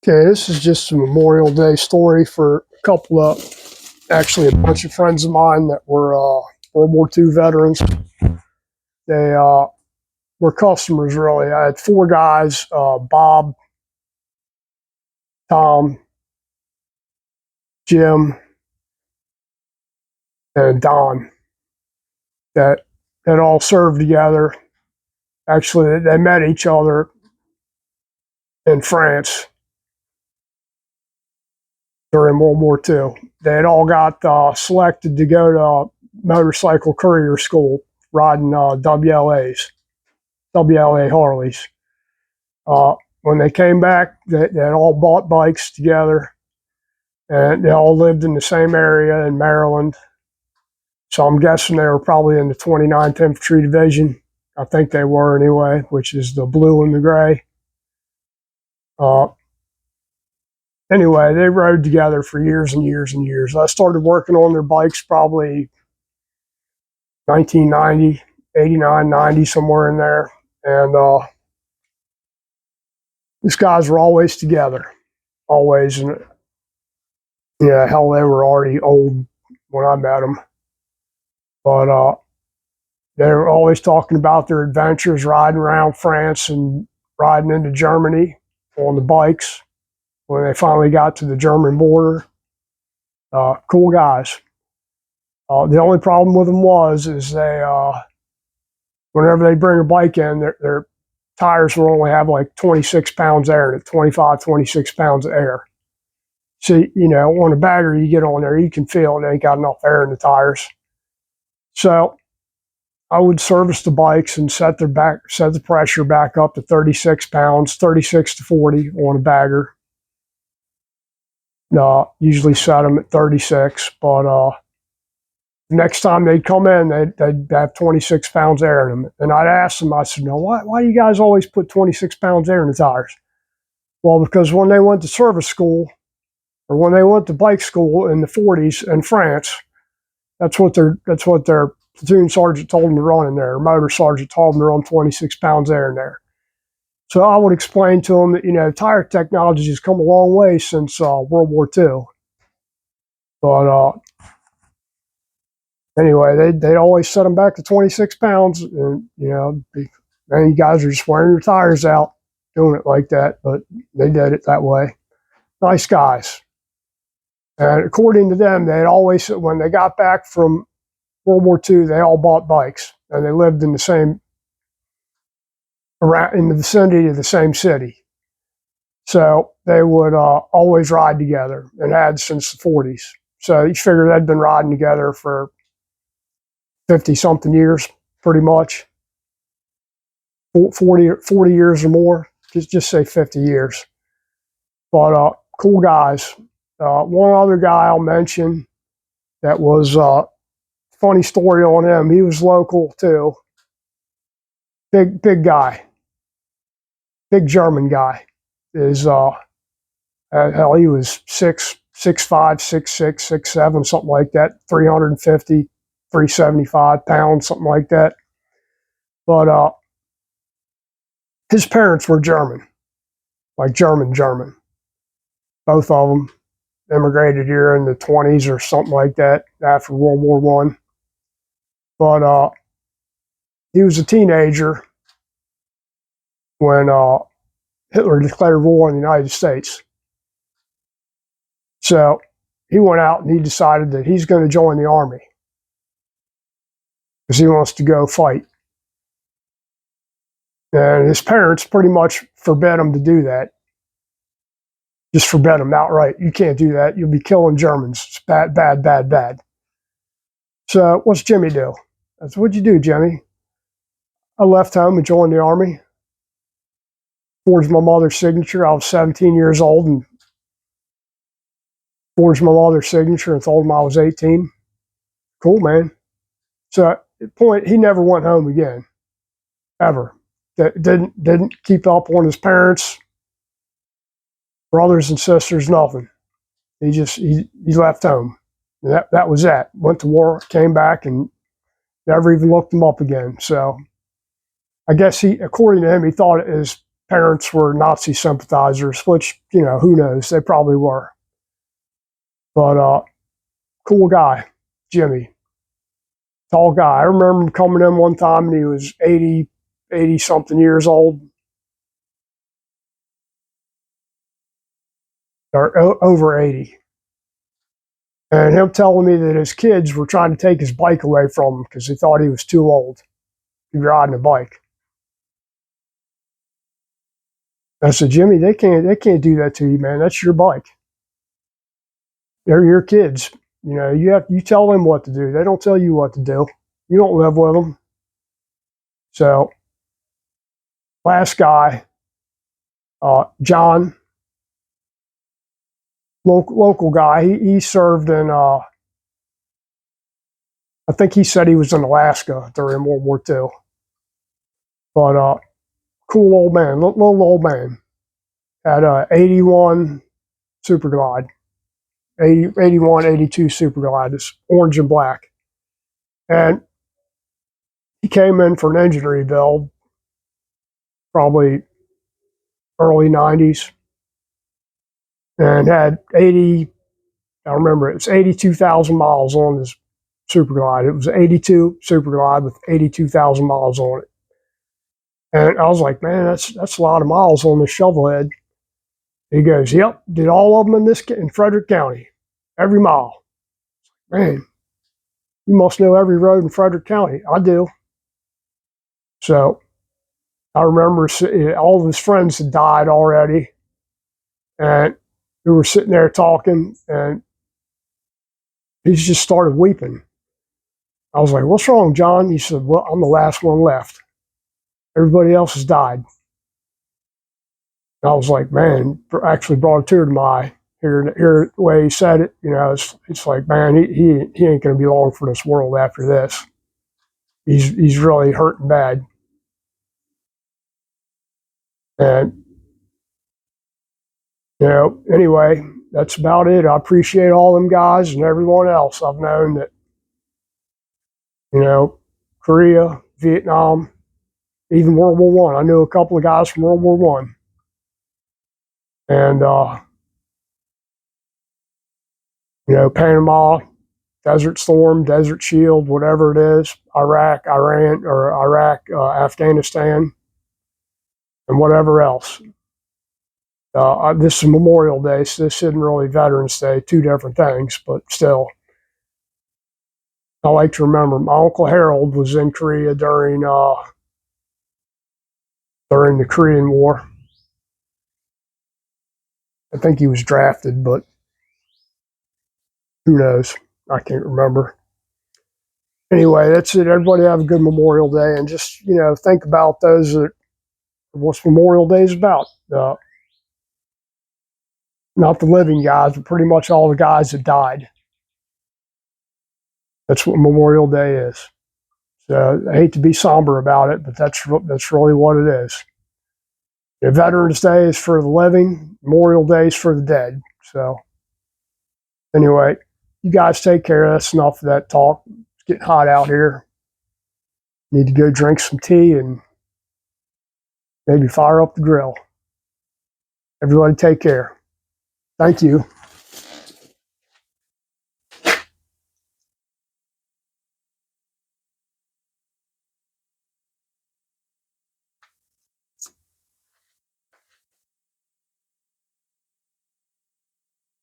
Okay, this is just a Memorial Day story for actually a bunch of friends of mine that were World War II veterans. They were customers, really. I had four guys, Bob, Tom, Jim, and Don, that all served together. Actually, they met each other in France during World War II. They had all got selected to go to motorcycle courier school, riding WLAs. WLA Harleys. When they came back, they had all bought bikes together, and they all lived in the same area in Maryland. So I'm guessing they were probably in the 29th Infantry Division. I think they were anyway, which is the blue and the gray. Anyway, they rode together for years and years and years. I started working on their bikes probably 1990, 89, 90, somewhere in there. And these guys were always together, always. And yeah, hell, they were already old when I met them. But they were always talking about their adventures, riding around France and riding into Germany on the bikes when they finally got to the German border. Cool guys. The only problem with them is they, whenever they bring a bike in, their tires will only have like 26 pounds air in it, 25, 26 pounds of air. So, on a bagger you get on there, you can feel it ain't got enough air in the tires. So I would service the bikes and set the pressure back up to 36 pounds, 36 to 40 on a bagger. Usually set them at 36, but next time they'd come in, they'd have 26 pounds air in them. And I'd ask them, I said, no, why do you guys always put 26 pounds air in the tires? Well, because when they went to service school, or when they went to bike school in the 40s in France, that's what their platoon sergeant told them to run in there. Or motor sergeant told them to run 26 pounds air in there. So I would explain to them that, tire technology has come a long way since World War II. But anyway, they'd always set them back to 26 pounds. And, man, you guys are just wearing your tires out doing it like that. But they did it that way. Nice guys. And according to them, they'd always, when they got back from World War II, they all bought bikes, and they lived in the vicinity of the same city. So they would always ride together, and had since the 40s. So you figure they'd been riding together for 50-something years, pretty much. 40 years or more, just say 50 years. But cool guys. One other guy I'll mention that was funny story on him. He was local too. Big guy. Big German guy. Hell, he was 6'5", 6'6", 6'7", something like that. 350, 375 pounds, something like that. But his parents were German, like German. Both of them immigrated here in the 20s or something like that after World War I. But he was a teenager when Hitler declared war on the United States. So he went out and he decided that he's going to join the army because he wants to go fight. And his parents pretty much forbade him to do that. Just forbade him outright. You can't do that. You'll be killing Germans. It's bad, bad, bad, bad. So what's Jimmy do? I said, what'd you do, Jimmy? I left home and joined the army. Forged my mother's signature. I was 17 years old and forged my mother's signature and told him I was 18. Cool, man. So at the point, he never went home again, ever. Didn't keep up on his parents, brothers and sisters, nothing. He left home. And that was that. Went to war, came back, and never even looked him up again. So I guess according to him, he thought his parents were Nazi sympathizers, which, you know, who knows? They probably were. But cool guy, Jimmy. Tall guy. I remember him coming in one time and he was 80 something years old, or over 80. And him telling me that his kids were trying to take his bike away from him because they thought he was too old to be riding a bike. I said, Jimmy, they can't do that to you, man. That's your bike. They're your kids. You know, you tell them what to do. They don't tell you what to do. You don't live with them. So, last guy, John, local guy. He served in. I think he said he was in Alaska during World War II. But cool old man, little old man. Had a 81 Super Glide, 81, 82 Super Glide. It's orange and black. And he came in for an engine rebuild, probably early 90s, and had 80, I remember it was 82,000 miles on his Super Glide. It was 82 Super Glide with 82,000 miles on it. And I was like, man, that's a lot of miles on this shovelhead. He goes, yep, did all of them in Frederick County, every mile. Man, you must know every road in Frederick County. I do. So I remember all of his friends had died already, and we were sitting there talking, and he just started weeping. I was like, what's wrong, John? He said, well, I'm the last one left. Everybody else has died. And I was like, man, actually brought a tear to my eye. Hear the way he said it, you know, it's like, man, he ain't going to be long for this world after this. He's really hurting bad. And, you know, anyway, that's about it. I appreciate all them guys and everyone else I've known that, you know, Korea, Vietnam, even World War One. I knew a couple of guys from World War One. And, you know, Panama, Desert Storm, Desert Shield, whatever it is, Iraq, Iran, or Iraq, Afghanistan, and whatever else. This is Memorial Day, so this isn't really Veterans Day, two different things, but still. I like to remember my Uncle Harold was in Korea during the Korean War. I think he was drafted, but who knows? I can't remember. Anyway, that's it. Everybody have a good Memorial Day, and just, you know, think about those that what's Memorial Day is about. Not the living guys, but pretty much all the guys that died. That's what Memorial Day is. So I hate to be somber about it, but that's really what it is. You know, Veterans Day is for the living, Memorial Day is for the dead. So anyway, you guys take care. That's enough of that talk. It's getting hot out here. Need to go drink some tea and maybe fire up the grill. Everybody take care. Thank you.